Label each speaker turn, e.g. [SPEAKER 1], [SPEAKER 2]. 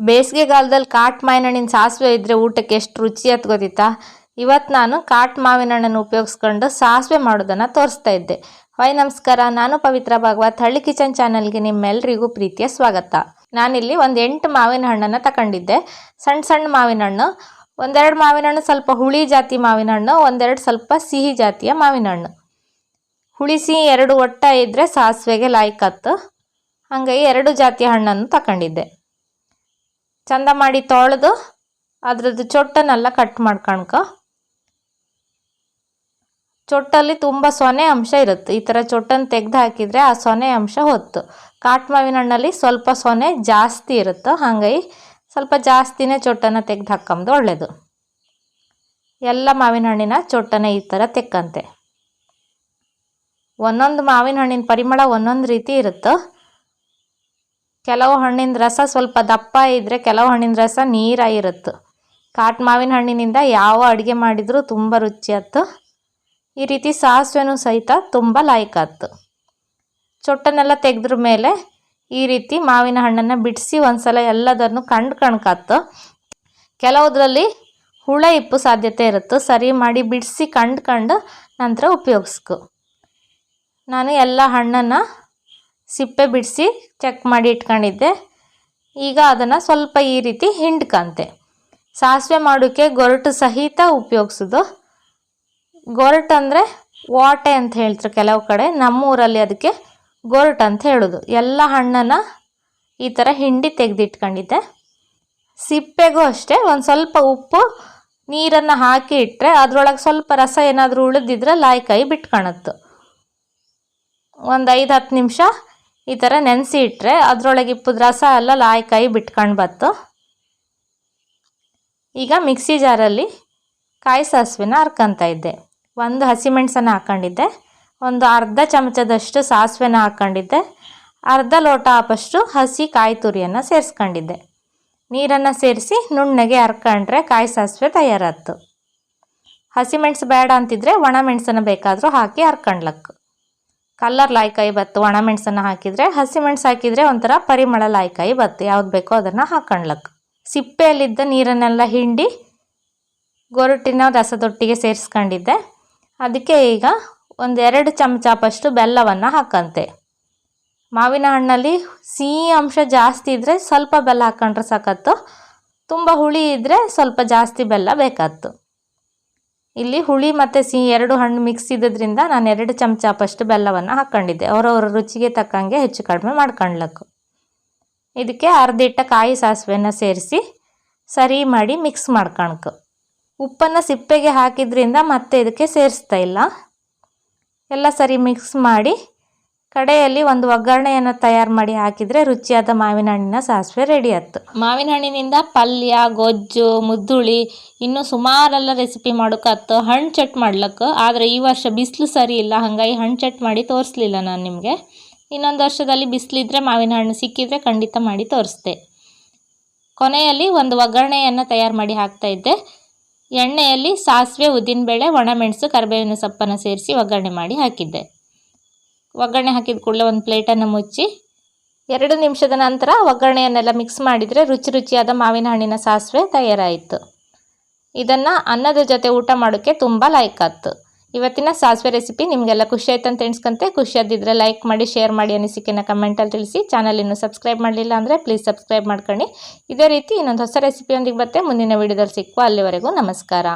[SPEAKER 1] ಬೇಸಿಗೆಗಾಲದಲ್ಲಿ ಕಾಟು ಮಾವಿನ ಹಣ್ಣಿನ ಸಾಸಿವೆ ಇದ್ದರೆ ಊಟಕ್ಕೆ ಎಷ್ಟು ರುಚಿ ಅಂತ ಗೊತ್ತಿತ್ತಾ? ಇವತ್ತು ನಾನು ಕಾಟು ಮಾವಿನ ಹಣ್ಣನ್ನು ಉಪಯೋಗಿಸ್ಕೊಂಡು ಸಾಸಿವೆ ಮಾಡೋದನ್ನು ತೋರಿಸ್ತಾ ಇದ್ದೆ. ನಮಸ್ಕಾರ, ನಾನು ಪವಿತ್ರ ಭಾಗವತ್. ಹಳ್ಳಿ ಕಿಚನ್ ಚಾನಲ್ಗೆ ನಿಮ್ಮೆಲ್ಲರಿಗೂ ಪ್ರೀತಿಯ ಸ್ವಾಗತ. ನಾನಿಲ್ಲಿ ಒಂದು 8 ಮಾವಿನ ಹಣ್ಣನ್ನು ತಗೊಂಡಿದ್ದೆ. ಸಣ್ಣ ಸಣ್ಣ ಮಾವಿನ ಹಣ್ಣು, ಒಂದೆರಡು ಮಾವಿನ ಹಣ್ಣು ಸ್ವಲ್ಪ ಹುಳಿ ಜಾತಿ ಮಾವಿನ ಹಣ್ಣು, ಒಂದೆರಡು ಸ್ವಲ್ಪ ಸಿಹಿ ಜಾತಿಯ ಮಾವಿನ ಹಣ್ಣು. ಹುಳಿ ಸಿಹಿ ಎರಡು ಒಟ್ಟ ಇದ್ದರೆ ಸಾಸಿವೆಗೆ ಲಾಯ್ಕತ್ತು. ಹಾಗಾಗಿ 2 ಜಾತಿಯ ಹಣ್ಣನ್ನು ತಗೊಂಡಿದ್ದೆ. ಚಂದ ಮಾಡಿ ತೊಳೆದು ಅದ್ರದ್ದು ಚೊಟ್ಟನ್ನೆಲ್ಲ ಕಟ್ ಮಾಡ್ಕೊಳ್ಕೊ. ಚೊಟ್ಟಲ್ಲಿ ತುಂಬ ಸೊನೆ ಅಂಶ ಇರುತ್ತೆ. ಈ ಥರ ಚೊಟ್ಟನ್ನು ತೆಗೆದು ಹಾಕಿದರೆ ಆ ಸೊನೆ ಅಂಶ ಹೊತ್ತು. ಕಾಟು ಮಾವಿನ ಹಣ್ಣಲ್ಲಿ ಸ್ವಲ್ಪ ಸೊನೆ ಜಾಸ್ತಿ ಇರುತ್ತೆ, ಹಾಗಾಗಿ ಸ್ವಲ್ಪ ಜಾಸ್ತಿನೇ ಚೊಟ್ಟನ್ನು ತೆಗೆದು ಹಾಕೋದು ಒಳ್ಳೆಯದು. ಎಲ್ಲ ಮಾವಿನ ಹಣ್ಣಿನ ಚೊಟ್ಟನ ಈ ಥರ ತೆಕ್ಕಂತೆ. ಒಂದೊಂದು ಮಾವಿನ ಹಣ್ಣಿನ ಪರಿಮಳ ಒಂದೊಂದು ರೀತಿ ಇರುತ್ತೆ. ಕೆಲವು ಹಣ್ಣಿನ ರಸ ಸ್ವಲ್ಪ ದಪ್ಪ ಇದ್ದರೆ, ಕೆಲವು ಹಣ್ಣಿನ ರಸ ನೀರಾಗಿರುತ್ತೆ. ಕಾಟು ಮಾವಿನ ಹಣ್ಣಿನಿಂದ ಯಾವ ಅಡುಗೆ ಮಾಡಿದರೂ ತುಂಬ ರುಚಿ ಆಯ್ತು. ಈ ರೀತಿ ಸಾಸಿವೆನೂ ಸಹಿತ ತುಂಬ ಲಾಯ್ಕಾಯ್ತು. ಚೊಟ್ಟನ್ನೆಲ್ಲ ತೆಗೆದ್ರ ಮೇಲೆ ಈ ರೀತಿ ಮಾವಿನ ಹಣ್ಣನ್ನು ಬಿಡಿಸಿ ಒಂದ್ಸಲ ಎಲ್ಲದನ್ನು ಕಣ್ಕಾತು. ಕೆಲವುದ್ರಲ್ಲಿ ಹುಳ ಇಪ್ಪು ಸಾಧ್ಯತೆ ಇರುತ್ತೆ. ಸರಿ ಮಾಡಿ ಬಿಡಿಸಿ ಕಂಡು ನಂತರ ಉಪಯೋಗಿಸ್ಕೊ. ನಾನು ಎಲ್ಲ ಹಣ್ಣನ್ನು ಸಿಪ್ಪೆ ಬಿಡಿಸಿ ಚೆಕ್ ಮಾಡಿ ಇಟ್ಕೊಂಡಿದ್ದೆ. ಈಗ ಅದನ್ನು ಸ್ವಲ್ಪ ಈ ರೀತಿ ಹಿಂಡ್ಕಂತೆ. ಸಾಸಿವೆ ಮಾಡೋಕ್ಕೆ ಗೊರಟು ಸಹಿತ ಉಪಯೋಗಿಸೋದು. ಗೊರಟು ಅಂದರೆ ವಾಟೆ ಅಂತ ಹೇಳ್ತಾರೆ ಕೆಲವು ಕಡೆ, ನಮ್ಮೂರಲ್ಲಿ ಅದಕ್ಕೆ ಗೊರಟು ಅಂತ ಹೇಳೋದು. ಎಲ್ಲ ಹಣ್ಣನ್ನು ಈ ಥರ ಹಿಂಡಿ ತೆಗೆದಿಟ್ಕೊಂಡಿದ್ದೆ. ಸಿಪ್ಪೆಗೂ ಅಷ್ಟೇ ಒಂದು ಸ್ವಲ್ಪ ಉಪ್ಪು ನೀರನ್ನು ಹಾಕಿ ಇಟ್ಟರೆ ಅದರೊಳಗೆ ಸ್ವಲ್ಪ ರಸ ಏನಾದರೂ ಉಳಿದಿದ್ರೆ ಲಾಯ್ಕಾಯಿ ಬಿಟ್ಕೊಳತ್ತು. ಒಂದು 5-10 ನಿಮಿಷ ಈ ಥರ ನೆನೆಸಿ ಇಟ್ಟರೆ ಅದರೊಳಗೆ ಇಪ್ಪದ ರಸ ಎಲ್ಲ ಲಾಯ್ಕಾಯಿ ಬಿಟ್ಕೊಂಡು ಬತ್ತು. ಈಗ ಮಿಕ್ಸಿ ಜಾರಲ್ಲಿ ಕಾಯಿ ಸಾಸಿವೆನ ಹರ್ಕೊತಾ ಇದ್ದೆ. ಒಂದು ಹಸಿಮೆಣಸನ್ನು ಹಾಕ್ಕೊಂಡಿದ್ದೆ, ಒಂದು ಅರ್ಧ ಚಮಚದಷ್ಟು ಸಾಸಿವೆನ ಹಾಕ್ಕೊಂಡಿದ್ದೆ, ಅರ್ಧ ಲೋಟ ಆಪಷ್ಟು ಹಸಿ ಕಾಯಿ ತುರಿಯನ್ನು ಸೇರಿಸ್ಕೊಂಡಿದ್ದೆ. ನೀರನ್ನು ಸೇರಿಸಿ ನುಣ್ಣಗೆ ಹರ್ಕೊಂಡ್ರೆ ಕಾಯಿ ಸಾಸಿವೆ ತಯಾರಾಯ್ತು. ಹಸಿಮೆಣಸು ಬೇಡ ಅಂತಿದ್ರೆ ಒಣಮೆಣಸನ್ನು ಬೇಕಾದರೂ ಹಾಕಿ ಹರ್ಕೊಂಡ್ಲಕ್ಕು. ಕಲ್ಲರ್ ಲಾಯ್ಕಾಯಿ ಬತ್ತು. ಒಣಮೆಣಸನ್ನು ಹಾಕಿದರೆ, ಹಸಿಮೆಣಸು ಹಾಕಿದರೆ ಒಂಥರ ಪರಿಮಳ ಲಾಯ್ಕಾಯಿ ಬತ್ತು. ಯಾವ್ದು ಬೇಕೋ ಅದನ್ನು ಹಾಕ್ಕೊಂಡ್ಲಕ್ಕು. ಸಿಪ್ಪೆಯಲ್ಲಿದ್ದ ನೀರನ್ನೆಲ್ಲ ಹಿಂಡಿ ಗೊರಟಿನ ರಸದೊಟ್ಟಿಗೆ ಸೇರಿಸ್ಕೊಂಡಿದ್ದೆ. ಅದಕ್ಕೆ ಈಗ 1-2 ಚಮಚಪಷ್ಟು ಬೆಲ್ಲವನ್ನು ಹಾಕಂತೆ. ಮಾವಿನ ಹಣ್ಣಲ್ಲಿ ಸಿಹಿ ಅಂಶ ಜಾಸ್ತಿ ಇದ್ದರೆ ಸ್ವಲ್ಪ ಬೆಲ್ಲ ಹಾಕ್ಕೊಂಡ್ರೆ ಸಾಕತ್ತು. ತುಂಬ ಹುಳಿ ಇದ್ದರೆ ಸ್ವಲ್ಪ ಜಾಸ್ತಿ ಬೆಲ್ಲ ಬೇಕಾತ್ತು. ಇಲ್ಲಿ ಹುಳಿ ಮತ್ತು ಸಿಹಿ 2 ಹಣ್ಣು ಮಿಕ್ಸ್ ಇದ್ದದ್ರಿಂದ ನಾನು 2 ಚಮಚಪಷ್ಟು ಬೆಲ್ಲವನ್ನು ಹಾಕ್ಕೊಂಡಿದ್ದೆ. ಅವರವರ ರುಚಿಗೆ ತಕ್ಕಂಗೆ ಹೆಚ್ಚು ಕಡಿಮೆ ಮಾಡ್ಕೊಳ್ಲಕ್ಕು. ಇದಕ್ಕೆ ಅರ್ಧಿಟ್ಟ ಕಾಯಿ ಸಾಸಿವೆನ ಸೇರಿಸಿ ಸರಿ ಮಾಡಿ ಮಿಕ್ಸ್ ಮಾಡ್ಕೊಳ್ಕು. ಉಪ್ಪನ್ನು ಸಿಪ್ಪೆಗೆ ಹಾಕಿದ್ರಿಂದ ಮತ್ತೆ ಇದಕ್ಕೆ ಸೇರಿಸ್ತಾ ಇಲ್ಲ. ಎಲ್ಲ ಸರಿ ಮಿಕ್ಸ್ ಮಾಡಿ ಕಡೆಯಲ್ಲಿ ಒಂದು ಒಗ್ಗರಣೆಯನ್ನು ತಯಾರು ಮಾಡಿ ಹಾಕಿದರೆ ರುಚಿಯಾದ ಮಾವಿನ ಹಣ್ಣಿನ ಸಾಸಿವೆ ರೆಡಿ ಆಯ್ತು. ಮಾವಿನ ಹಣ್ಣಿನಿಂದ ಪಲ್ಯ, ಗೊಜ್ಜು, ಮುದ್ದುಳಿ ಇನ್ನೂ ಸುಮಾರೆಲ್ಲ ರೆಸಿಪಿ ಮಾಡೋಕ್ಕಾಯ್ತು. ಹಣ್ಣು ಚಟ್ ಮಾಡ್ಲಕ್ಕೆ. ಆದರೆ ಈ ವರ್ಷ ಬಿಸಿಲು ಸರಿ ಇಲ್ಲ, ಹಾಗಾಗಿ ಹಣ್ಣು ಚಟ್ ಮಾಡಿ ತೋರಿಸ್ಲಿಲ್ಲ ನಾನು ನಿಮಗೆ. ಇನ್ನೊಂದು ವರ್ಷದಲ್ಲಿ ಬಿಸಿಲಿದ್ರೆ ಮಾವಿನ ಹಣ್ಣು ಸಿಕ್ಕಿದರೆ ಖಂಡಿತ ಮಾಡಿ ತೋರಿಸ್ದೆ. ಕೊನೆಯಲ್ಲಿ ಒಂದು ಒಗ್ಗರಣೆಯನ್ನು ತಯಾರು ಮಾಡಿ ಹಾಕ್ತಾಯಿದ್ದೆ. ಎಣ್ಣೆಯಲ್ಲಿ ಸಾಸಿವೆ, ಉದ್ದಿನಬೇಳೆ, ಒಣಮೆಣಸು, ಕರಿಬೇವಿನ ಸೊಪ್ಪನ್ನು ಸೇರಿಸಿ ಒಗ್ಗರಣೆ ಮಾಡಿ ಹಾಕಿದ್ದೆ. ಒಗ್ಗರಣೆ ಹಾಕಿದ ಕೂಡಲೇ ಒಂದು ಪ್ಲೇಟನ್ನು ಮುಚ್ಚಿ 2 ನಿಮಿಷದ ನಂತರ ಒಗ್ಗರಣೆಯನ್ನೆಲ್ಲ ಮಿಕ್ಸ್ ಮಾಡಿದರೆ ರುಚಿಯಾದ ಮಾವಿನ ಹಣ್ಣಿನ ಸಾಸಿವೆ ತಯಾರಾಯಿತು. ಇದನ್ನು ಅನ್ನದ ಜೊತೆ ಊಟ ಮಾಡೋಕ್ಕೆ ತುಂಬ ಲಾಯ್ಕಾಯ್ತು. ಇವತ್ತಿನ ಸಾಸಿವೆ ರೆಸಿಪಿ ನಿಮಗೆಲ್ಲ ಖುಷಿ ಆಯ್ತು ಅಂತ ಎಣಿಸ್ಕೊಂತೆ. ಖುಷಿಯಾದಿದ್ದರೆ ಲೈಕ್ ಮಾಡಿ, ಶೇರ್ ಮಾಡಿ, ಅನಿಸಿಕೆನ ಕಮೆಂಟಲ್ಲಿ ತಿಳಿಸಿ. ಚಾನಲ್ ಇನ್ನೂ ಸಬ್ಸ್ಕ್ರೈಬ್ ಮಾಡಲಿಲ್ಲ ಅಂದರೆ ಪ್ಲೀಸ್ ಸಬ್ಸ್ಕ್ರೈಬ್ ಮಾಡ್ಕೊಳ್ಳಿ. ಇದೇ ರೀತಿ ಇನ್ನೊಂದು ಹೊಸ ರೆಸಿಪಿಯೊಂದಿಗೆ ಮತ್ತೆ ಮುಂದಿನ ವೀಡಿಯೋದಲ್ಲಿ ಸಿಕ್ಕುವ. ಅಲ್ಲಿವರೆಗೂ ನಮಸ್ಕಾರ.